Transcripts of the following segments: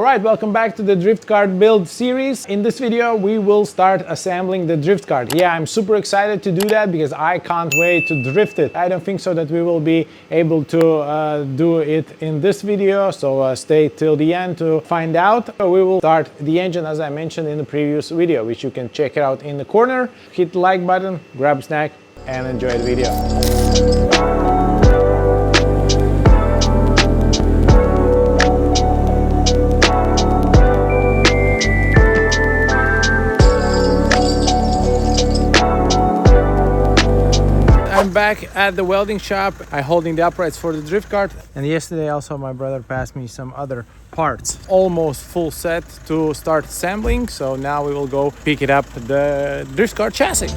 Alright, welcome back to the drift kart build series. In this video we will start assembling the drift kart. Yeah, I'm super excited to do that because I can't wait to drift it. I don't think so that we will be able to do it in this video, so stay till the end to find out. We will start the engine as I mentioned in the previous video, which you can check out in the corner. Hit the like button, grab a snack and enjoy the video. I'm back at the welding shop. I'm holding the uprights for the drift kart, and yesterday also my brother passed me some other parts. Almost full set to start assembling, so now we will go pick it up, the drift kart chassis.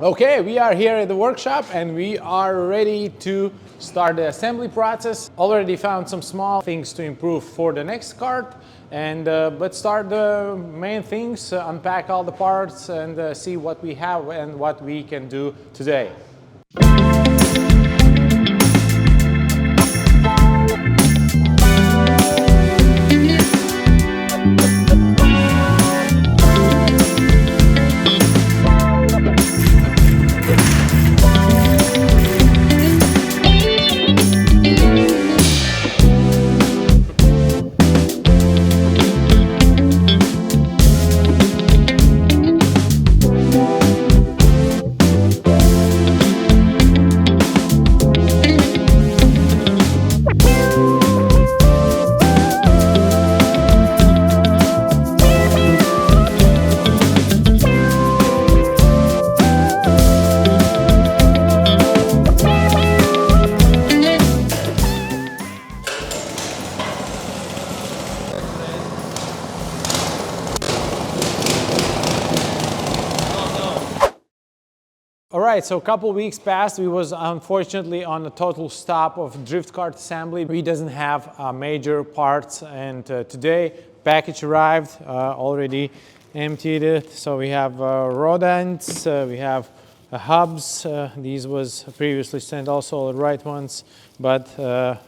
Okay, we are here at the workshop and we are ready to start the assembly process. Already found some small things to improve for the next kart, and let's start the main things, unpack all the parts and see what we have and what we can do today. Alright, so a couple weeks passed. We was unfortunately on a total stop of drift kart assembly. We doesn't have major parts, and today package arrived, already emptied it. So we have rod ends, we have hubs. These was previously sent also the right ones, but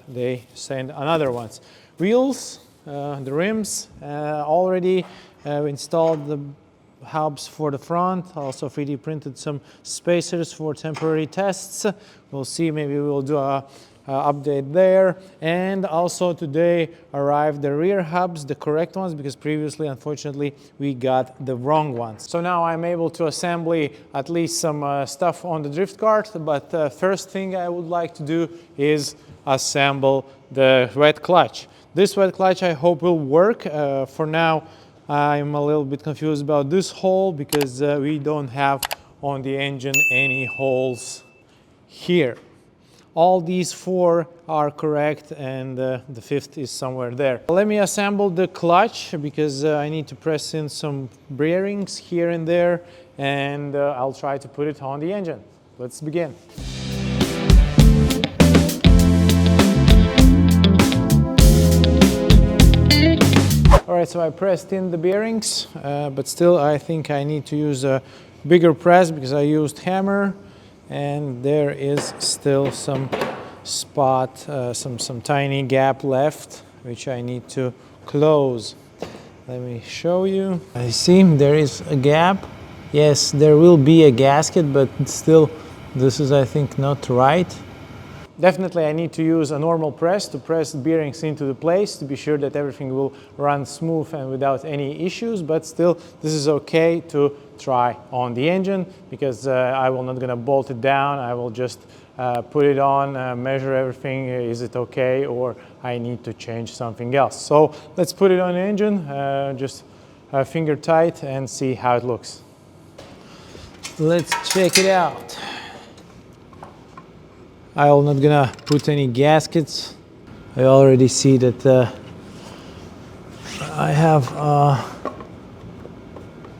they sent another ones. Wheels, the rims, already installed the hubs for the front, also 3D printed some spacers for temporary tests. We'll see, maybe we'll do a update there. And also today arrived the rear hubs, the correct ones, because previously unfortunately we got the wrong ones. So now I'm able to assemble at least some stuff on the drift kart, but first thing I would like to do is assemble the wet clutch. This wet clutch I hope will work. For now I'm a little bit confused about this hole because we don't have on the engine any holes here. All these four are correct, and the fifth is somewhere there. Let me assemble the clutch because I need to press in some bearings here and there, and I'll try to put it on the engine. Let's begin. Alright, so I pressed in the bearings, but still I think I need to use a bigger press because I used hammer, and there is still some spot, some tiny gap left, which I need to close. Let me show you. I see there is a gap. Yes, there will be a gasket, but still this is, I think, not right. Definitely I need to use a normal press to press the bearings into the place to be sure that everything will run smooth and without any issues, but still this is okay to try on the engine because I will not gonna bolt it down. I will just put it on, measure everything, is it okay, or I need to change something else. So let's put it on the engine, just finger tight and see how it looks. Let's check it out. I'm not gonna put any gaskets. I already see that I have a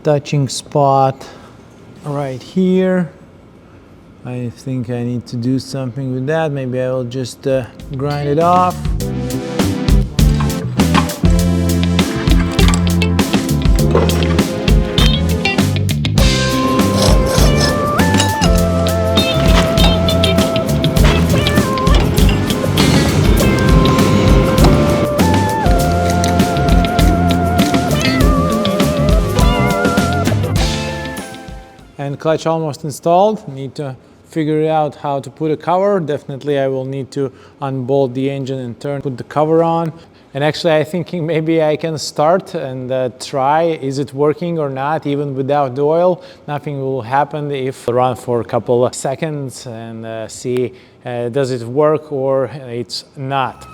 touching spot right here. I think I need to do something with that. Maybe I will just grind it off. And clutch almost installed. Need to figure out how to put a cover. Definitely I will need to unbolt the engine and put the cover on. And actually I'm thinking maybe I can start and try, is it working or not, even without the oil. Nothing will happen if I run for a couple of seconds and see does it work or it's not.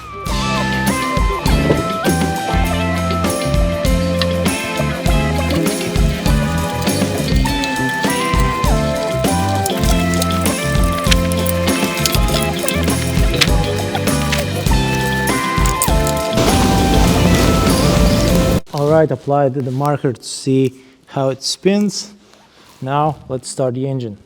Alright, applied the marker to see how it spins. Now let's start the engine.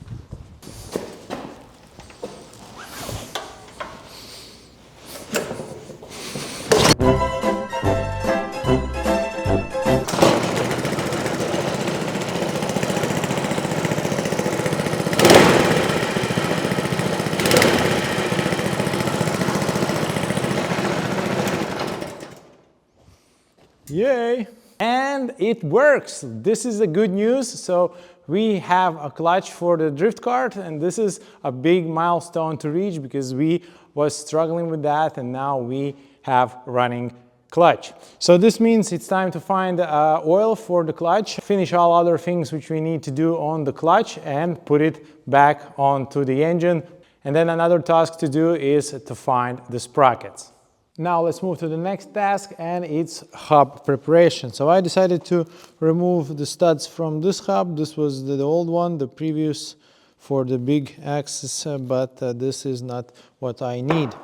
Yay! And it works. This is the good news. So we have a clutch for the drift kart, and this is a big milestone to reach because we was struggling with that, and now we have running clutch. So this means it's time to find oil for the clutch, finish all other things which we need to do on the clutch, and put it back onto the engine. And then another task to do is to find the sprockets. Now let's move to the next task, and it's hub preparation. So I decided to remove the studs from this hub. This was the old one, the previous for the big axis, but this is not what I need.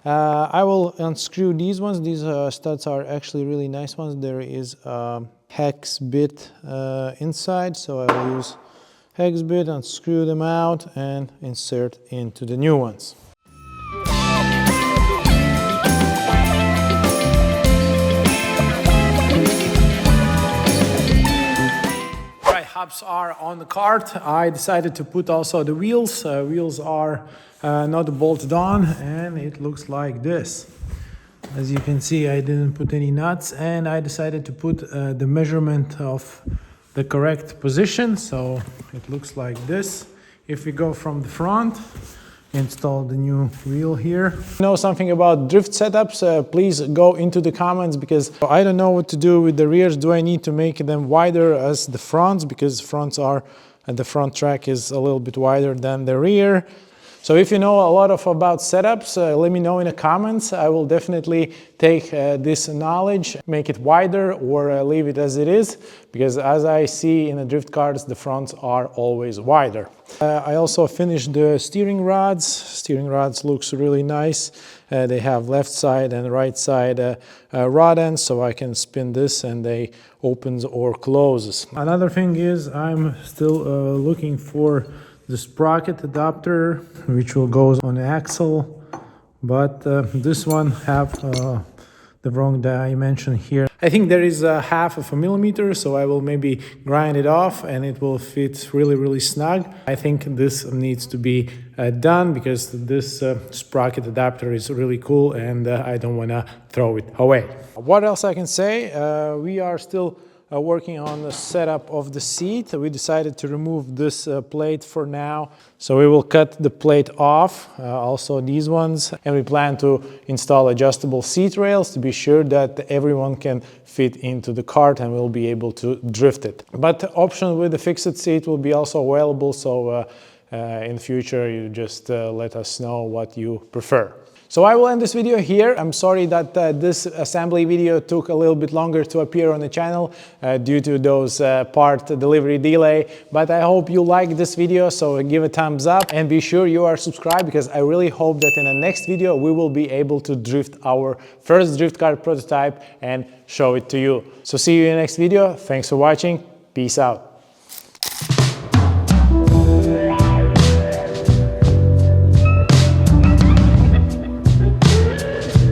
I will unscrew these ones. These studs are actually really nice ones. There is a hex bit inside, so I will use hex bit, unscrew them out and insert into the new ones. Hubs are on the cart. I decided to put also the wheels. Wheels are not bolted on, and it looks like this. As you can see, I didn't put any nuts, and I decided to put the measurement of the correct position. So it looks like this. If we go from the front, install the new wheel here. If you know something about drift setups, please go into the comments, because I don't know what to do with the rears. Do I need to make them wider as the fronts, because fronts are, and the front track is a little bit wider than the rear. So if you know a lot about setups, let me know in the comments. I will definitely take this knowledge, make it wider or leave it as it is, because as I see in the drift cars, the fronts are always wider. I also finished the steering rods. Steering rods looks really nice. They have left side and right side rod ends, so I can spin this and they opens or closes. Another thing is I'm still looking for the sprocket adapter, which will go on the axle, but this one have the wrong dimension here. I think there is a 1/2 millimeter, so I will maybe grind it off and it will fit really snug. I think this needs to be done, because this sprocket adapter is really cool, and I don't want to throw it away. What else I can say? We are still working on the setup of the seat. We decided to remove this plate for now, so we will cut the plate off, also these ones, and we plan to install adjustable seat rails to be sure that everyone can fit into the cart and will be able to drift it. But the option with the fixed seat will be also available, so in the future you just let us know what you prefer. So I will end this video here. I'm sorry that this assembly video took a little bit longer to appear on the channel due to those part delivery delay, but I hope you like this video, so give a thumbs up and be sure you are subscribed, because I really hope that in the next video we will be able to drift our first drift car prototype and show it to you. So see you in the next video. Thanks for watching. Peace out.